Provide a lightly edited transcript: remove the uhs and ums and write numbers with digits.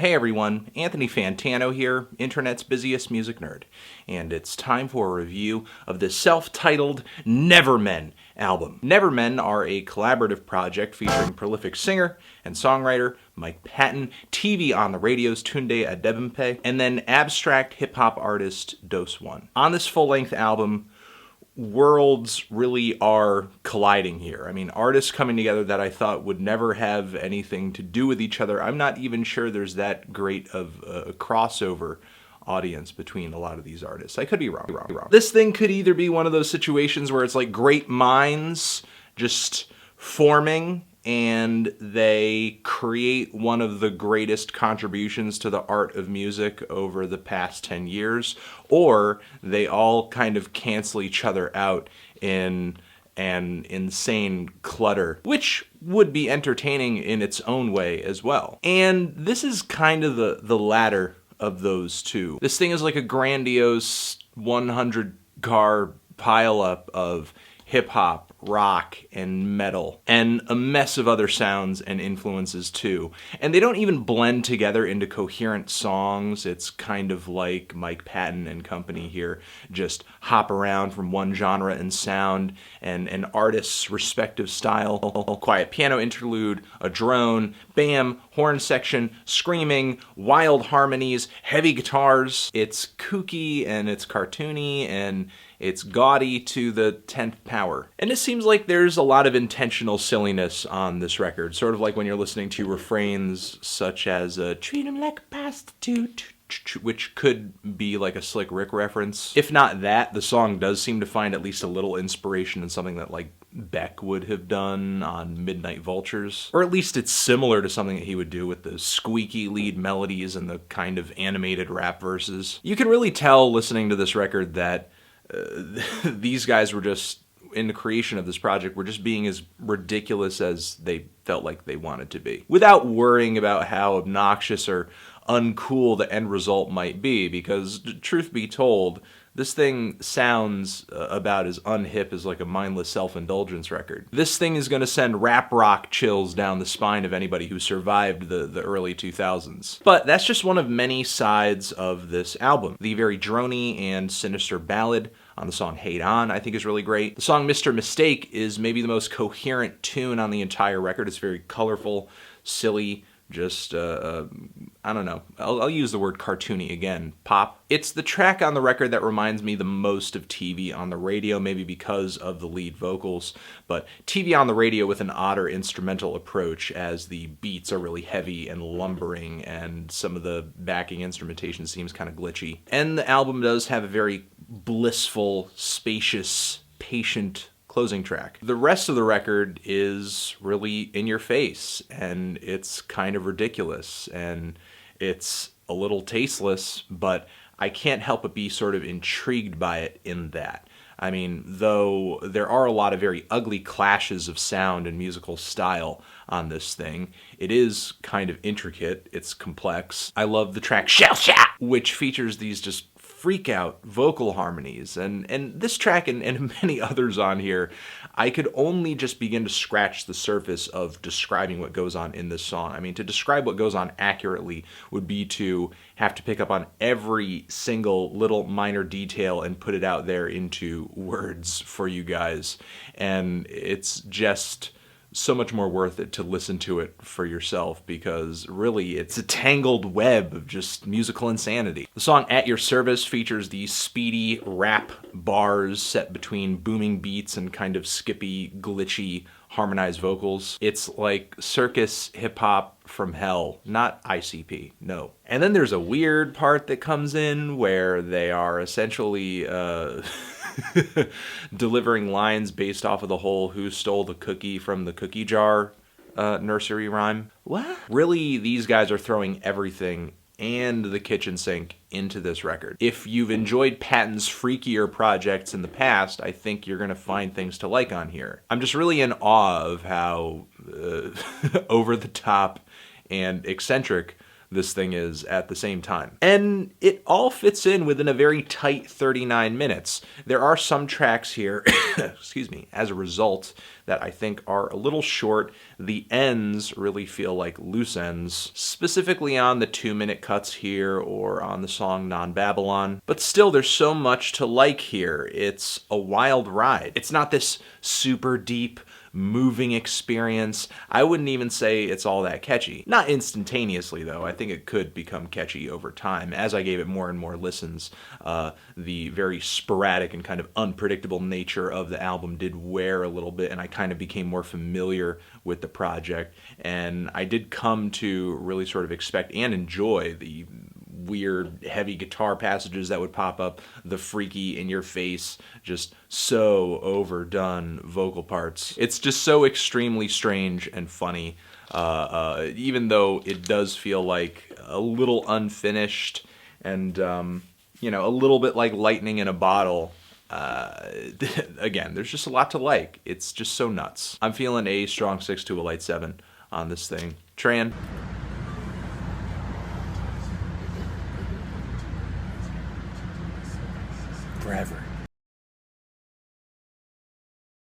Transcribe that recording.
Hey everyone, Anthony Fantano here, internet's busiest music nerd, and it's time for a review of the self-titled Nevermen album. Nevermen are a collaborative project featuring prolific singer and songwriter Mike Patton, TV on the radio's Tunde Adebimpe, and then abstract hip-hop artist Doseone. On this full-length album, worlds really are colliding here. I mean, artists coming together that I thought would never have anything to do with each other. I'm not even sure there's that great of a crossover audience between a lot of these artists. I could be wrong. This thing could either be one of those situations where it's like great minds just forming and they create one of the greatest contributions to the art of music over the past 10 years, or they all kind of cancel each other out in an insane clutter, which would be entertaining in its own way as well. And this is kind of the latter of those two. This thing is like a grandiose 100-car pileup of hip-hop, rock, and metal, and a mess of other sounds and influences too. And they don't even blend together into coherent songs. It's kind of like Mike Patton and company here just hop around from one genre and sound and an artist's respective style. Quiet piano interlude, a drone, bam, horn section, screaming, wild harmonies, heavy guitars. It's kooky and it's cartoony and it's gaudy to the 10th power. And it seems like there's a lot of intentional silliness on this record, sort of like when you're listening to refrains such as treat him like a prostitute, which could be like a Slick Rick reference. If not that, the song does seem to find at least a little inspiration in something that like Beck would have done on Midnight Vultures. Or at least it's similar to something that he would do with the squeaky lead melodies and the kind of animated rap verses. You can really tell listening to this record that these guys were just, in the creation of this project, were just being as ridiculous as they felt like they wanted to be, without worrying about how obnoxious or uncool the end result might be, because truth be told, this thing sounds about as unhip as like a mindless self-indulgence record. This thing is going to send rap rock chills down the spine of anybody who survived the early 2000s. But that's just one of many sides of this album. The very drony and sinister ballad on the song Hate On, I think, is really great. The song Mr. Mistake is maybe the most coherent tune on the entire record. It's very colorful, silly, just, I don't know. I'll use the word cartoony again. Pop. It's the track on the record that reminds me the most of TV on the radio, maybe because of the lead vocals, but TV on the radio with an odder instrumental approach as the beats are really heavy and lumbering and some of the backing instrumentation seems kind of glitchy. And the album does have a very blissful, spacious, patient closing track. The rest of the record is really in your face, and it's kind of ridiculous, and it's a little tasteless, but I can't help but be sort of intrigued by it in that. I mean, though there are a lot of very ugly clashes of sound and musical style on this thing, it is kind of intricate, it's complex. I love the track SHELLSHOT, which features these just freak out vocal harmonies, and this track and many others on here, I could only just begin to scratch the surface of describing what goes on in this song. I mean, to describe what goes on accurately would be to have to pick up on every single little minor detail and put it out there into words for you guys, and it's just so much more worth it to listen to it for yourself, because really it's a tangled web of just musical insanity. The song At Your Service features these speedy rap bars set between booming beats and kind of skippy, glitchy, harmonized vocals. It's like circus hip-hop from hell, not ICP, no. And then there's a weird part that comes in where they are essentially delivering lines based off of the whole "who stole the cookie from the cookie jar" nursery rhyme. What? Really, these guys are throwing everything and the kitchen sink into this record. If you've enjoyed Patton's freakier projects in the past, I think you're going to find things to like on here. I'm just really in awe of how over the top and eccentric this thing is at the same time. And it all fits in within a very tight 39 minutes. There are some tracks here, excuse me, as a result, that I think are a little short. The ends really feel like loose ends, specifically on the 2-minute cuts here or on the song Non-Babylon. But still, there's so much to like here. It's a wild ride. It's not this super deep, moving experience. I wouldn't even say it's all that catchy. Not instantaneously, though. I think it could become catchy over time. As I gave it more and more listens, the very sporadic and kind of unpredictable nature of the album did wear a little bit, and I kind of became more familiar with the project. And I did come to really sort of expect and enjoy the weird, heavy guitar passages that would pop up, the freaky, in-your-face, just so overdone vocal parts. It's just so extremely strange and funny, even though it does feel like a little unfinished and, you know, a little bit like lightning in a bottle. Again, there's just a lot to like. It's just so nuts. I'm feeling a strong 6 to a light 7 on this thing. Tran? Forever.